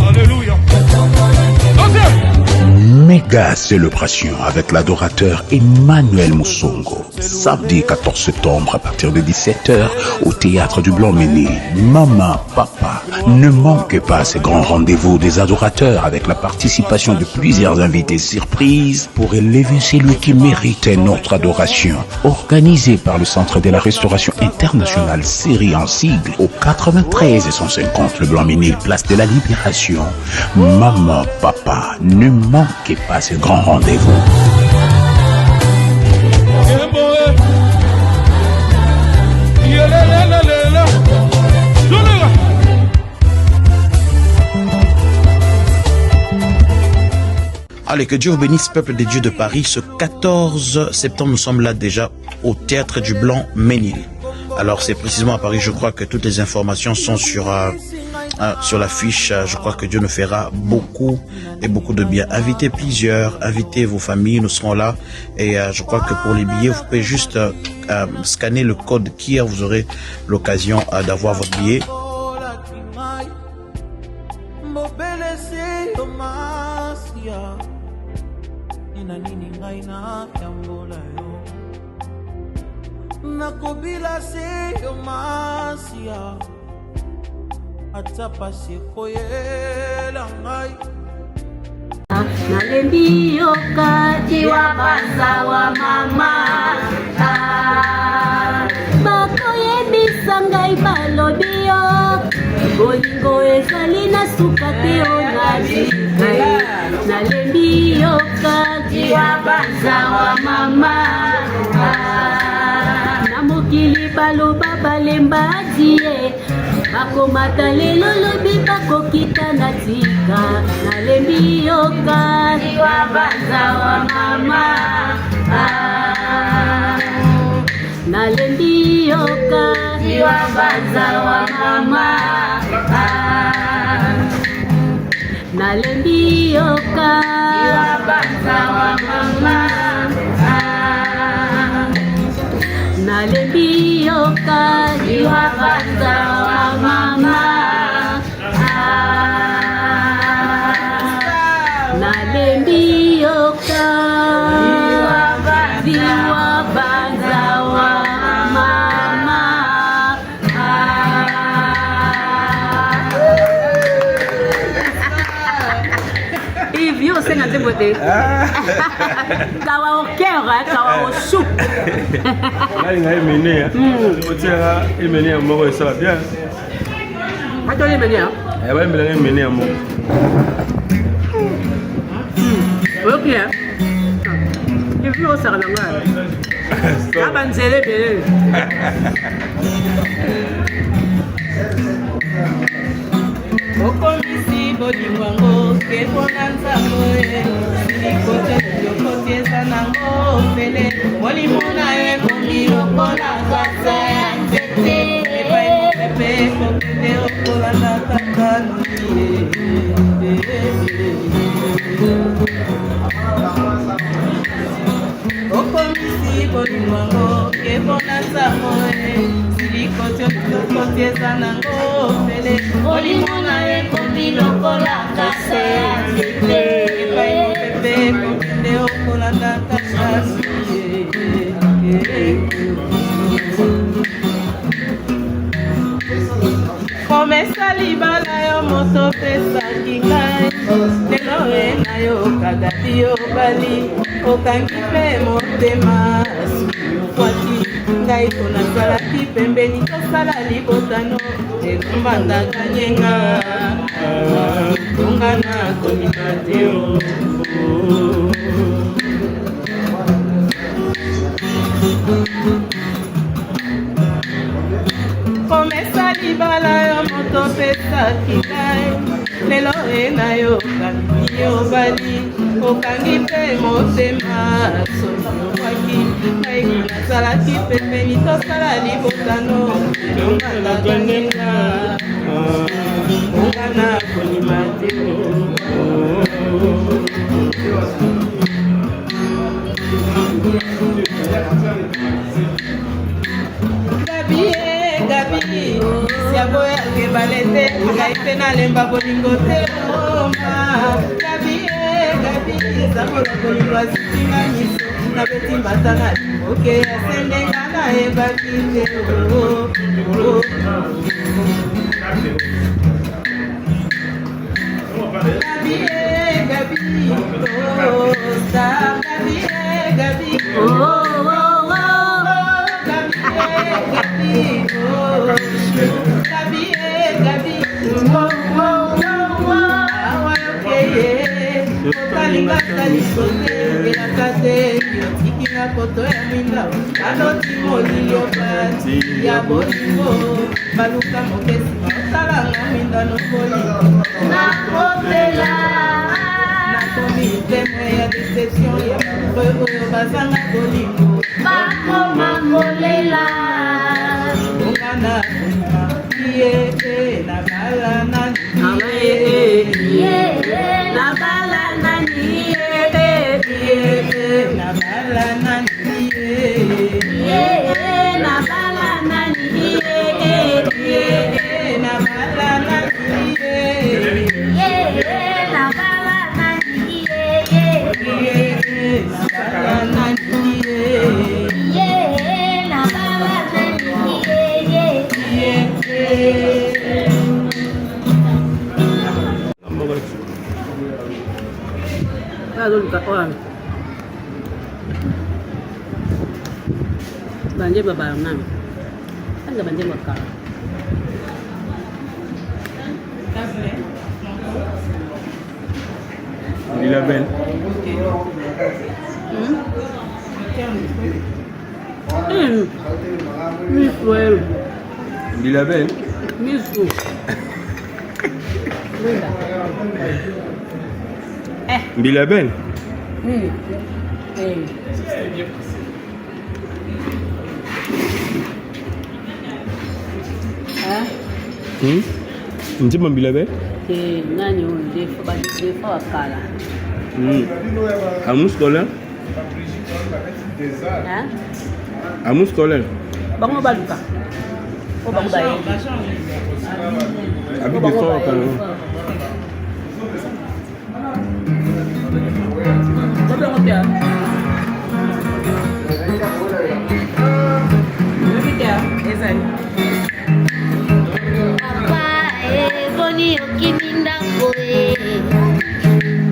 Alléluia. Méga célébration avec l'adorateur Emmanuel Moussongo. Samedi 14 septembre à partir de 17h au théâtre du Blanc-Ménil. Maman, papa, ne manquez pas ces grands rendez-vous des adorateurs avec la participation de plusieurs invités surprises pour élever celui qui méritait notre adoration. Organisé par le Centre de la Restauration Internationale série en sigle au 93 et 150 le Blanc-Ménil, place de la Libération. Maman, papa, ne manquez pas ce grand rendez-vous. Allez, que Dieu vous bénisse, peuple des dieux de Paris. Ce 14 septembre, nous sommes là déjà au théâtre du Blanc-Ménil. Alors, c'est précisément à Paris. Je crois que toutes les informations sont sur l'affiche. Je crois que Dieu nous fera beaucoup et beaucoup de bien. Invitez plusieurs, invitez vos familles, nous serons là. Et je crois que pour les billets, vous pouvez juste scanner le code qui vous aurez l'occasion d'avoir votre billet. Nakobila se yo masia atapa se koyela ngai nalembi yo kati wa basa wa mama bakoyebisa ngai balobi yo bolingo ezali na suka te onazi nalembi yo kati wa basa wa mama mokili baloba balemba die bakomata lelo lobi bakokita na tika nalembi yoka liwa baza wa mama nalembi yoka liwa baza wa mama nalembi yoka liwa baza wa mama nalembi yoka liwa baza wa mama nalembi yoka liwa baza wa mama Yves, yo senga nzembote kawa au cœur, kawa au soupe. Là, il y a un mené. On tient un mené à mort et ça va bien. Attends, les mené. Il y a un mené à mort. Ok. Il faut au sarlanga. La banzele belle. okomisi bolingo ke pona nzambo silikote lokote eza nango ofele molimo na ye komi lokola kasa ya nzete epai mopepe kokende okolanda takanoni okomisi bolingo ke pona nzambo silikote lokote eza nango ofele molimo na ye komi lokola kasa ya nzete epai mopepe kokende okolanda takanoni komesa libala yo moto pesaki ngai lelo na yo kagati yo bali okangi mpe motema soki okwati ngai mpo nazalaki pembeni tosala libotano ekombandaka nyenga tonga na komina te komesa libala yo moto pesaki ngai lelo na yo kangi yo bali okangi mpe motema soki okwaki ngai nazalaki pembeni tosala libotano elongandaka nyenga onga na konima te Gabi, siaboya keba mibale te ngai mpe nalemba bolingo te oma gabi ezakolo bolingo asitinga miso nabeti mbatanga oke asendenga nayebaki te Poto ya minda aloti molilo pati ya bolingo baluka mokesi osalanga minda nokoli nakopela nakomi teme ya deception ya oyo bazanga bolingo bakoma kolela ongana ye na bala nani na bala nani na bala nani Banjir babarangan. Kan banjir bakal. Bila Ben. Miss Bila Ben. Miss Bila Ben. Njema Bila Ben? Nani defa wakala. Amus scolaire? Amus scolaire? Bango baluka. Oh bango bayi. Abi defa wakala. Bango pia.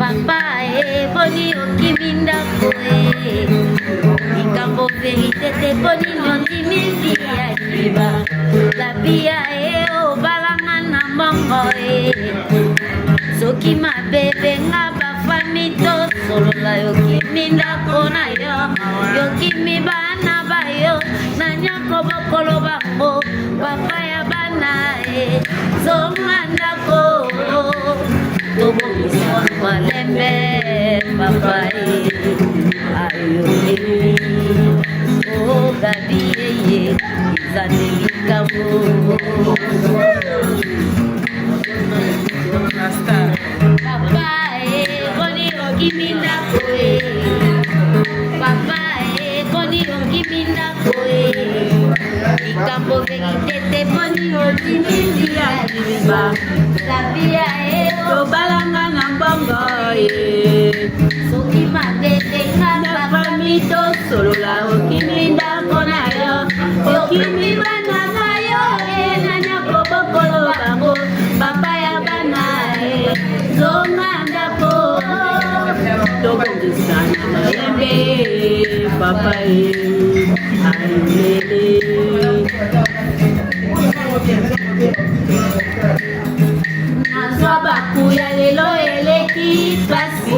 Papa boni okiminda koe ikambo verite te boni nyonti misi ya kiba labia obalanga na mbongo soki mabebe nga bafami tosolola yokiminda kona yo yokimi bana bayo na nyako bokolo bango papa ya bana zonga ndako tobokisa malembe papai ayo o gabi ye zanelikamu papai boni okiminda koe papai boni okiminda koe ikambo vekitete boni okimindi ya liba labia tobalanga na mbongo soki mabete nga bafami tosolola okiminda kona yo okimi bana na yo na nyako bokolo bango papa ya bana zonga ndako tobongisa na malembe papa ayelele nazwa bakuya lelo eleki pasi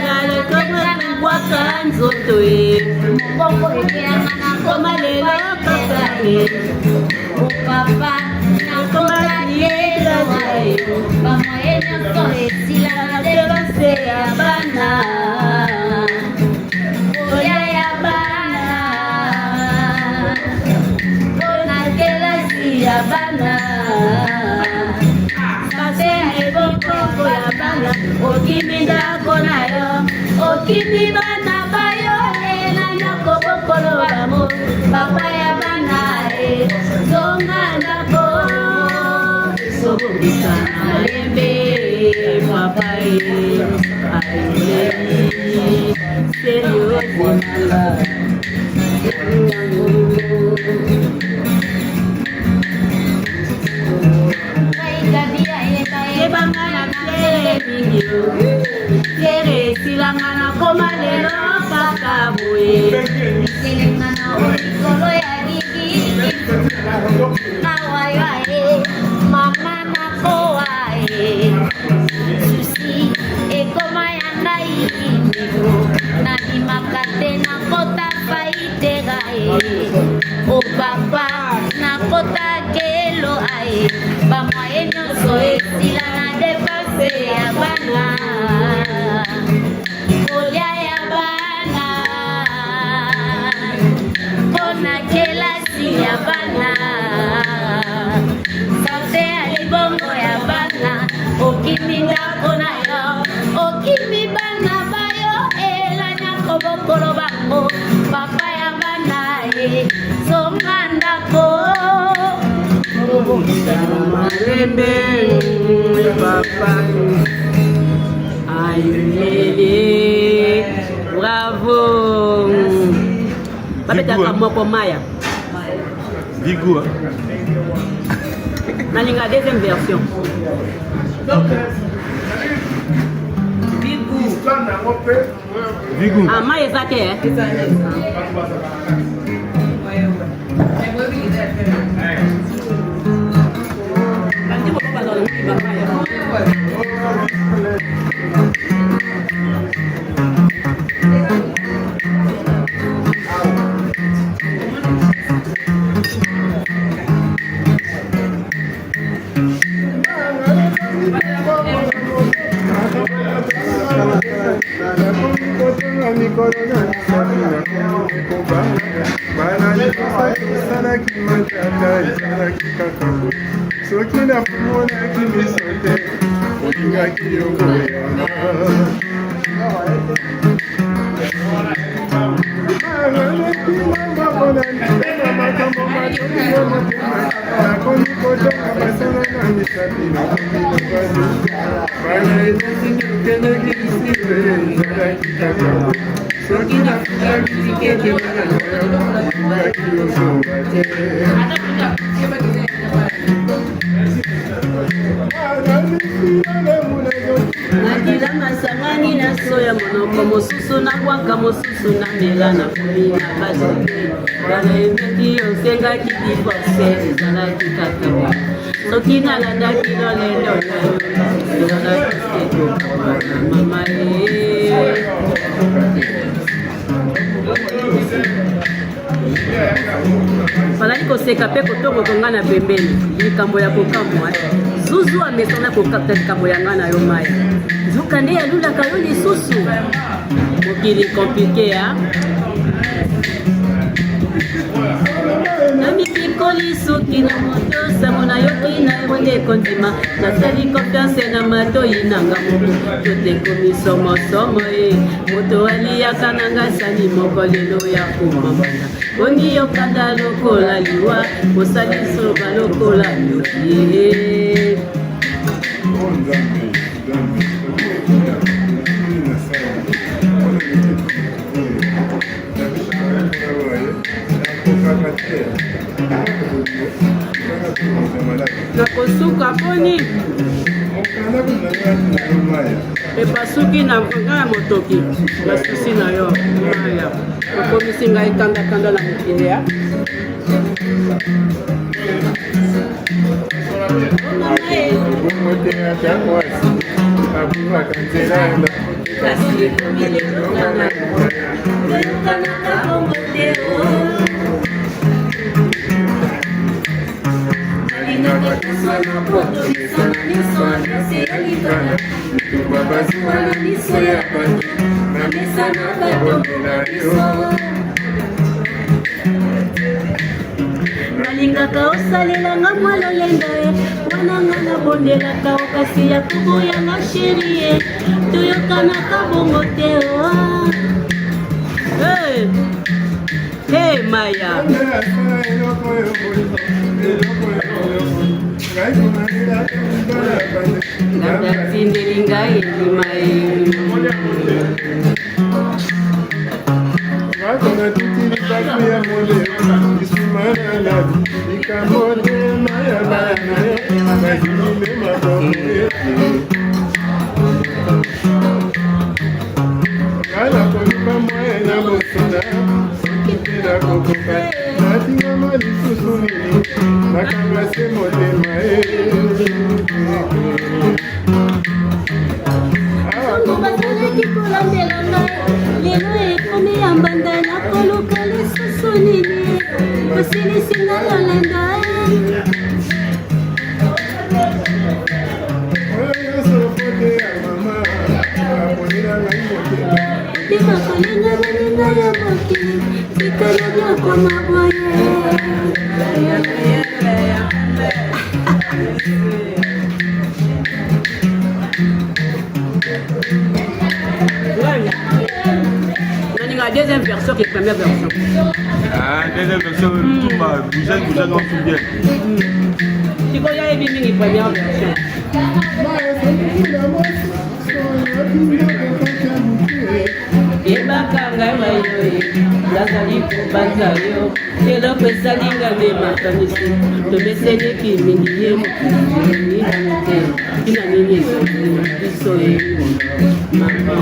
naletokwaka nzoto koma lelo papa papa nakomalieloa bamoye nyonso esilaka te base ya bana oya ya bana mpona kelasi ya bana pase ebokoko ya bana okimi ndako na yo okimi bana bayo na nyoko bokolo bamo papa ya bana zonga ndako Tobongisa malembe papa ailei seriosinanga yebanga na tere mingi tere silanga na koma lelo kaka boye silingana olikolo ya ligi awayae mama nakowae susi ekoma ya ngai ndeko nandimaka te nakota faitegae o papa nakota kelo ae bamwaye nyonso esila na depase ya bana kolia ya bana mpona kelasi ya bana sante ya libongo ya bana okimi ndako na yo okimi bana bayo elanya kobokolo bango papa ya bana zonga ndako malembe papa ayulele bravo babetaka moko maya Vigou. nalinga deuxième version Vigou. ah maya eza te soki nafumonaki miso te olingaki yokoyana na makambo matoliyo motema nakomi kotonga basala na misapi nakominobali bana etesinokendeki isipe ezalaki kaka soki nafutaki tikete naaki yosoba te nakila masangani na soya monoko mosusu na bwaka mosusu na mela na fumi na bazote bana ebeti osengaki divorce ezalaki kaka soki nalandaki lolendo na yo ezalaki sekokama na mama balaki koseka mpe kotokokonga na pembeni likambo ya kokamwa zuzu amesana kokata likambo yanga na yo maya nzoka nde yalulaka yo lisusu mokili komplike ya namipikoli suki na moto sango nayoki na yo nde ekondima nasali konfiance na matoi nanga moko totekomisomosomo moto aliyaka nanga sani moko lelo ya komamana bongi yokanda lokola liwa osali soba lokola yoki nakosuka poni epasuki na nga ya motoki basusi na yo maya okomisi ngai kanda-kanda na mokili ya abubaka nzela yanda kasi ekomileokana oyokanaka bongo te nalingaka koswana poto misana miso adrese ya libala mituba bazuwa na miso ya bato na misana babomela yo nalingaka osalelanga mwa lolendo wananga nabondelaka okasi ya koboyanga sherie toyokanaka bongo te Hey Maya Tindelinga elimae Wakona tutiri baku ya mole Isumana labi Ikamone maya bana Majimile mabombe Kala koluba mwe na mosona Kitira kokoka Natinga mali susumini Nakanga se motema bazalaki kolandela ngai lelo ekomi ya mbanda nakoluka lisusu nini kosilisi ngai yolenda ndima kolinga baninga ya mokili sikalani okoma boye la deuxième version qui est la première version. Ah, deuxième version, tout va bouger dans tout bien. Tu vois, il y a une première version. Ebakanga mayoye nazali kobanza yo eloko esalinga nde makanisi tomeseneki mingi ye mokili nanu te tina nini ezali biso ye mama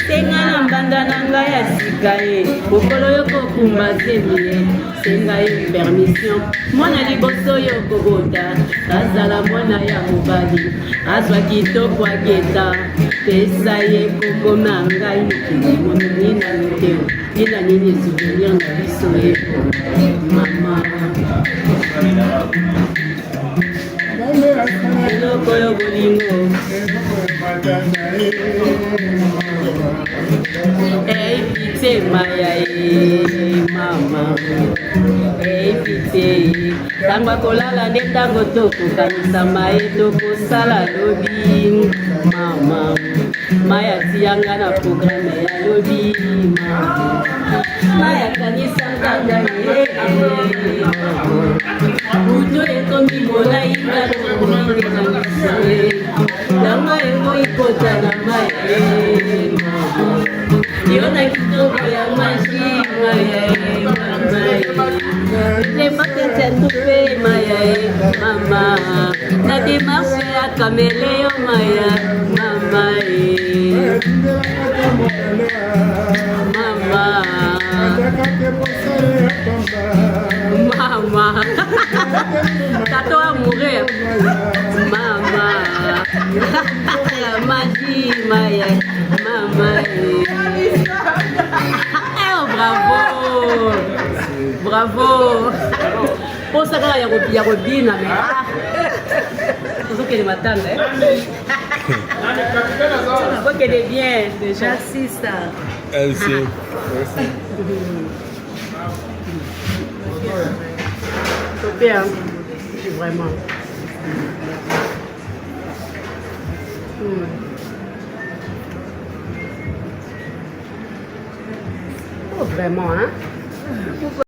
senga na mbanda na ngai ya sika ye mokolo yo kokumba zemi ye senga ye permission mwana liboso yo kobota azala mwana ya mobali azwa kitoko aketa pesa ye kombo na ngai mokili monini nanu te tina nini souvenir na biso ye mama eloko yo bolingo ei pite maya e mama ei pite ntango akolala nde ntango tokokanisa maye tokosala lobi mama maya tiyanga na programe ya lobi mama maya kanisa nkanga ye uto ekomi molai nganokomikanisa ye ntango ekoikota na maye yo na kitoko ya maji maya mama nepaketetupe maya mama na demarche ya kameleyo maya mama mama mama tato wa mourir mama la magie maya mama bravo bravo pour ça qu'il y a Robina mais pour ça qu'elle est matante faut qu'elle est bien déjà merci ça Merci. Super, vraiment. Oh, vraiment, hein?